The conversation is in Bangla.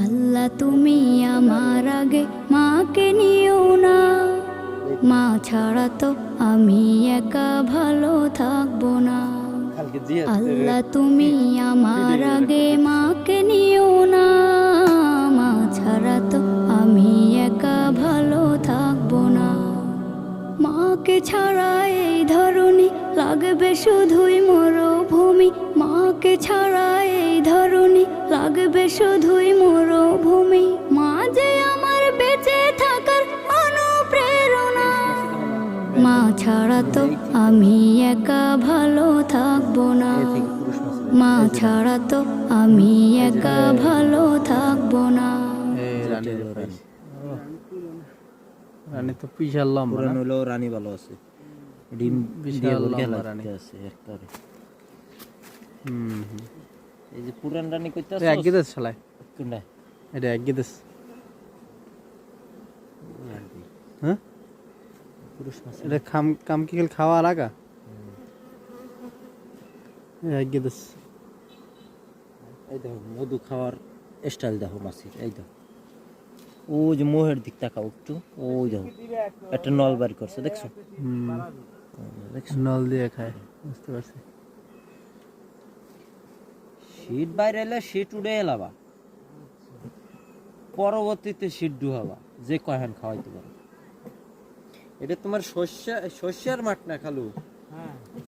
আল্লাহ তুমি আমার আগে মাকে নিও না, মা ছাড়া তো আমি একা ভালো থাকবো না। আল্লাহ তুমি আমার আগে মাকে নিও না, মা ছাড়া তো আমি একা ভালো থাকবো না। মাকে ছাড়া এই ধরনী লাগবে শুধুই মরুভূমি, মাকে ছাড়া এই ধরনী লাগবে শুধুই মরুভূমি। মা যে আমার বেঁচে থাকার অনুপ্রেরণা, মা ছাড়া তো আমি একা ভালো থাকবো না। মা ছাড়া তো আমি একা ভালো থাকবো না। রানী তো বিশাল লম্বা, পুরান হলো রানী ভালো আছে, ডিম বিশাল লম্বা রানী আছে একবারে। হুম। এই যে পুরান রানী কইতে এক গিদেস শালায়, কোনটা? এটা এক গিদেস। হ্যাঁ, পুরুষ মাছ। এটা কাম কি খাওয়া লাগা এক গিদেস। এই দেখো মধু খাওয়ার স্টাইল দেখো মাছের, এই দেখো ওই যে মোহের দিক তাকাও একটু, ওই দেখো একটা নল বাড়ি করছে দেখছো? দেখছো নল দিয়ে খায়, বুঝতে পারছি। শীত বাইরে এলে শীত উড়ে এলাবা, পরবর্তীতে শীত ডুহাবা, যে কয়হান খাওয়াইতে পারো। এটা তোমার শস্যের মাঠ না খালু,